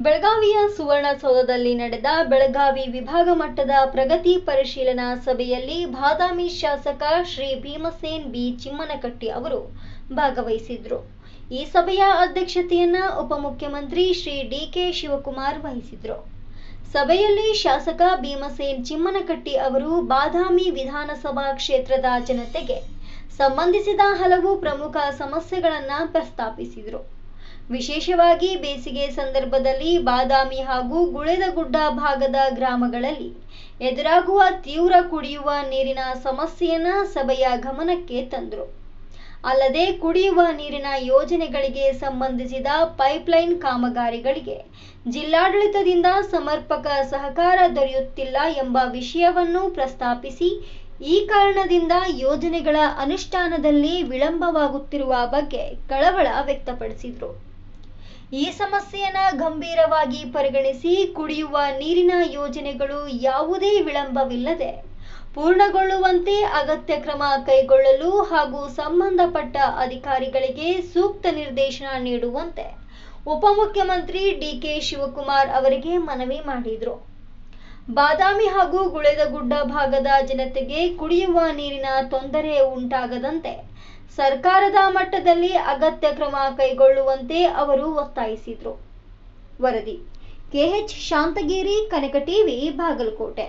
ಬೆಳಗಾವಿಯ ಸುವರ್ಣಸೌಧದಲ್ಲಿ ನಡೆದ ಬೆಳಗಾವಿ ವಿಭಾಗ ಮಟ್ಟದ ಪ್ರಗತಿ ಪರಿಶೀಲನಾ ಸಭೆಯಲ್ಲಿ ಬಾದಾಮಿ ಶಾಸಕ ಶ್ರೀ ಭೀಮಸೇನ್ ಬಿ ಚಿಮ್ಮನಕಟ್ಟಿ ಅವರು ಭಾಗವಹಿಸಿದ್ರು. ಈ ಸಭೆಯ ಅಧ್ಯಕ್ಷತೆಯನ್ನು ಉಪಮುಖ್ಯಮಂತ್ರಿ ಶ್ರೀ ಡಿ.ಕೆ. ಶಿವಕುಮಾರ್ ವಹಿಸಿದ್ರು. ಸಭೆಯಲ್ಲಿ ಶಾಸಕ ಭೀಮಸೇನ್ ಚಿಮ್ಮನಕಟ್ಟಿ ಅವರು ಬಾದಾಮಿ ವಿಧಾನಸಭಾ ಕ್ಷೇತ್ರದ ಜನತೆಗೆ ಸಂಬಂಧಿಸಿದ ಹಲವು ಪ್ರಮುಖ ಸಮಸ್ಯೆಗಳನ್ನು ಪ್ರಸ್ತಾಪಿಸಿದರು. ವಿಶೇಷವಾಗಿ ಬೇಸಿಗೆ ಸಂದರ್ಭದಲ್ಲಿ ಬಾದಾಮಿ ಹಾಗೂ ಗುಳೇದಗುಡ್ಡ ಭಾಗದ ಗ್ರಾಮಗಳಲ್ಲಿ ಎದುರಾಗುವ ತೀವ್ರ ಕುಡಿಯುವ ನೀರಿನ ಸಮಸ್ಯೆಯನ್ನು ಸಭೆಯ ಗಮನಕ್ಕೆ ತಂದರು. ಅಲ್ಲದೆ ಕುಡಿಯುವ ನೀರಿನ ಯೋಜನೆಗಳಿಗೆ ಸಂಬಂಧಿಸಿದ ಪೈಪ್ಲೈನ್ ಕಾಮಗಾರಿಗಳಿಗೆ ಜಿಲ್ಲಾಡಳಿತದಿಂದ ಸಮರ್ಪಕ ಸಹಕಾರ ದೊರೆಯುತ್ತಿಲ್ಲ ಎಂಬ ವಿಷಯವನ್ನು ಪ್ರಸ್ತಾಪಿಸಿ, ಈ ಕಾರಣದಿಂದ ಯೋಜನೆಗಳ ಅನುಷ್ಠಾನದಲ್ಲಿ ವಿಳಂಬವಾಗುತ್ತಿರುವ ಬಗ್ಗೆ ಕಳವಳ ವ್ಯಕ್ತಪಡಿಸಿದರು. ಈ ಸಮಸ್ಯೆಯನ್ನು ಗಂಭೀರವಾಗಿ ಪರಿಗಣಿಸಿ ಕುಡಿಯುವ ನೀರಿನ ಯೋಜನೆಗಳು ಯಾವುದೇ ವಿಳಂಬವಿಲ್ಲದೆ ಪೂರ್ಣಗೊಳ್ಳುವಂತೆ ಅಗತ್ಯ ಕ್ರಮ ಕೈಗೊಳ್ಳಲು ಹಾಗೂ ಸಂಬಂಧಪಟ್ಟ ಅಧಿಕಾರಿಗಳಿಗೆ ಸೂಕ್ತ ನಿರ್ದೇಶನ ನೀಡುವಂತೆ ಉಪಮುಖ್ಯಮಂತ್ರಿ ಡಿ.ಕೆ. ಶಿವಕುಮಾರ್ ಅವರಿಗೆ ಮನವಿ ಮಾಡಿದರು. ಬಾದಾಮಿ ಹಾಗೂ ಗುಳೇದಗುಡ್ಡ ಭಾಗದ ಜನತೆಗೆ ಕುಡಿಯುವ ನೀರಿನ ತೊಂದರೆ ಉಂಟಾಗದಂತೆ ಸರ್ಕಾರದ ಮಟ್ಟದಲ್ಲಿ ಅಗತ್ಯ ಕ್ರಮ ಕೈಗೊಳ್ಳುವಂತೆ ಅವರು ಒತ್ತಾಯಿಸಿದರು. ವರದಿ ಕೆ.ಎಚ್. ಶಾಂತಗಿರಿ, ಕನಕ ಟಿವಿ, ಬಾಗಲಕೋಟೆ.